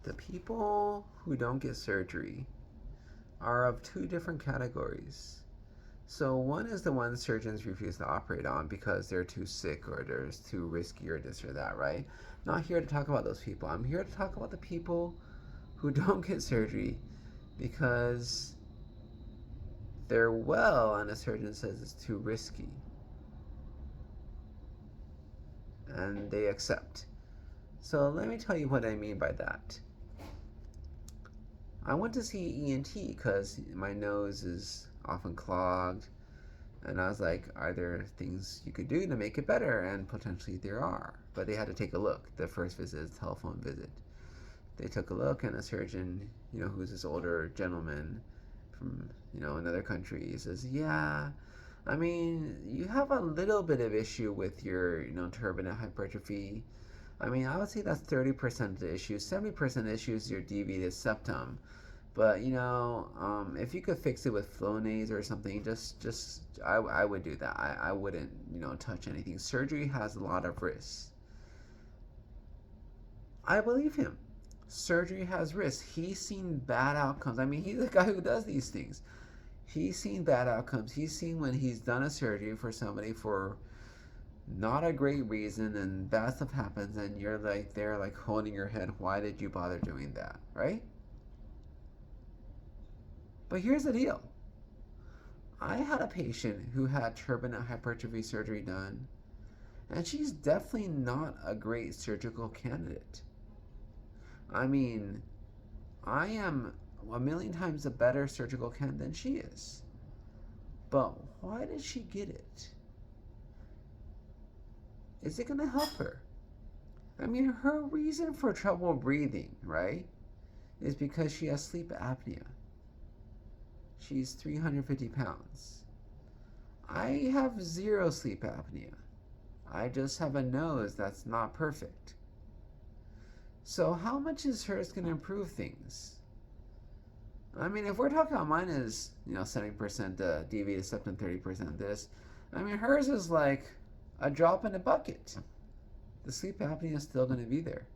The people who don't get surgery are of two different categories. So one is the ones surgeons refuse to operate on because they're too sick or they're too risky or this or that, right? Not here to talk about those people. I'm here to talk about the people who don't get surgery because they're well and a surgeon says it's too risky and they accept. So let me tell you what I mean by that. I went to see ENT because my nose is often clogged, and I was like, are there things you could do to make it better? And potentially there are. But they had to take a look. The first visit is a telephone visit. They took a look, and a surgeon, who's this older gentleman from, another country, he says, yeah, I mean, you have a little bit of issue with your, turbinate hypertrophy. I mean, I would say that's 30% of the issue. 70% of the issue is your deviated septum. But if you could fix it with Flonase or something, I would do that. I wouldn't touch anything. Surgery has a lot of risks. I believe him. Surgery has risks. He's seen bad outcomes. I mean, he's the guy who does these things. He's seen bad outcomes. He's seen when he's done a surgery for somebody for not a great reason and bad stuff happens and you're like there like holding your head, why did you bother doing that, right? But here's the deal. I had a patient who had turbinate hypertrophy surgery done, and she's definitely not a great surgical candidate. I mean, I am a million times a better surgical candidate than she is. But why did she get it? Is it going to help her? I mean, her reason for trouble breathing, right, is because she has sleep apnea. She's 350 pounds. I have zero sleep apnea. I just have a nose that's not perfect. So how much is hers going to improve things? I mean, if we're talking about mine is, 70% deviated septum, 30% this, I mean, hers is like a drop in a bucket. The sleep apnea is still going to be there.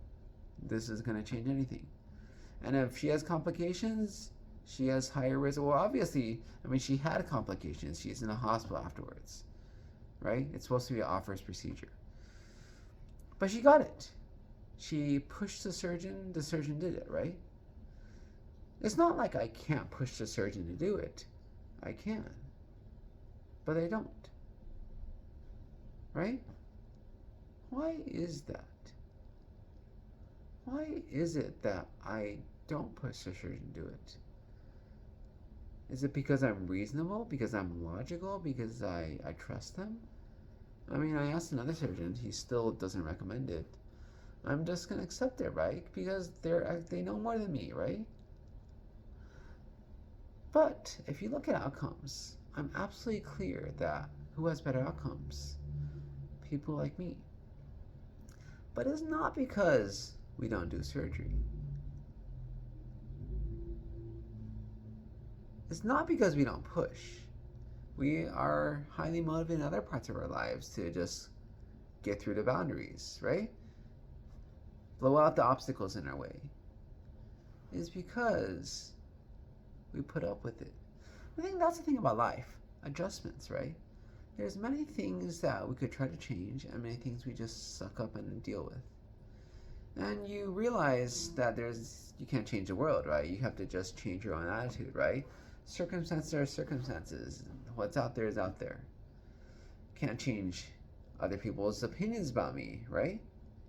This is going to change anything. And if she has complications, she has higher risk. Well, obviously, I mean, she had complications. She's in a hospital afterwards, right? It's supposed to be an offers procedure. But she got it. She pushed the surgeon did it, right? It's not like I can't push the surgeon to do it. I can. But I don't. Right? Why is that? Why is it that I don't push the surgeon to do it? Is it because I'm reasonable? Because I'm logical? Because I trust them? I mean, I asked another surgeon. He still doesn't recommend it. I'm just going to accept it, right? Because they know more than me, right? But if you look at outcomes, I'm absolutely clear that who has better outcomes? People like me. But it's not because we don't do surgery. It's not because we don't push. We are highly motivated in other parts of our lives to just get through the boundaries, right? Blow out the obstacles in our way. It's because we put up with it. I think that's the thing about life. Adjustments, right? There's many things that we could try to change and many things we just suck up and deal with. And you realize that you can't change the world, right? You have to just change your own attitude, right? Circumstances are circumstances. What's out there is out there. Can't change other people's opinions about me, right?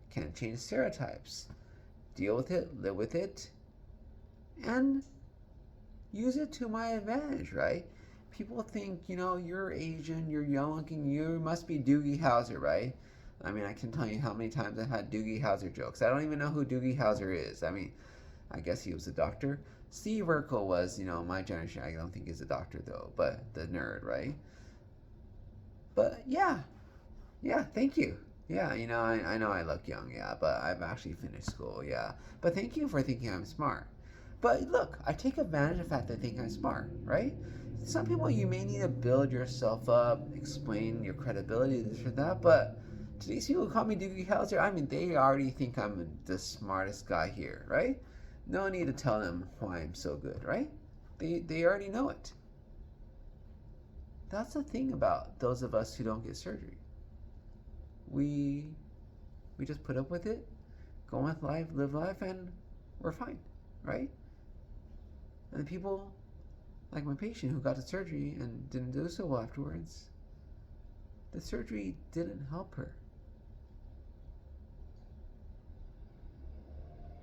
Can't change stereotypes. Deal with it, live with it, and use it to my advantage, right? People think, you're Asian, you're young looking, you must be Doogie Howser, right? I mean, I can tell you how many times I had Doogie Howser jokes. I don't even know who Doogie Howser is. I mean, I guess he was a doctor. Steve Urkel was, my generation. I don't think he's a doctor, though, but the nerd, right? But, yeah, thank you. Yeah, I know I look young, yeah, but I've actually finished school, yeah. But thank you for thinking I'm smart. But look, I take advantage of the fact that I think I'm smart, right? Some people, you may need to build yourself up, explain your credibility, this or that, but to these people who call me Doogie Howser, I mean, they already think I'm the smartest guy here, right? No need to tell them why I'm so good, right? They already know it. That's the thing about those of us who don't get surgery. We we just put up with it, go with life, live life, and we're fine, right? And the people like my patient who got the surgery and didn't do so well afterwards, the surgery didn't help her.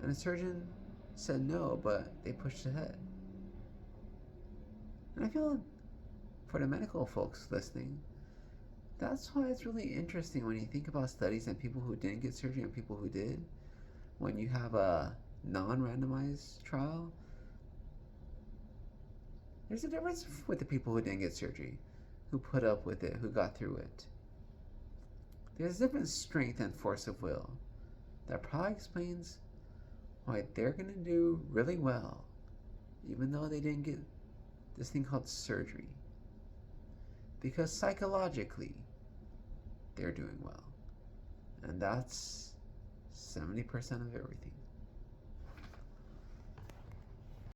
And the surgeon said no, but they pushed ahead. And I feel for the medical folks listening, that's why it's really interesting when you think about studies and people who didn't get surgery and people who did. When you have a non randomized trial, there's a difference with the people who didn't get surgery, who put up with it, who got through it. There's a different strength and force of will that probably explains why they're going to do really well, even though they didn't get this thing called surgery. Because psychologically, they're doing well. And that's 70% of everything.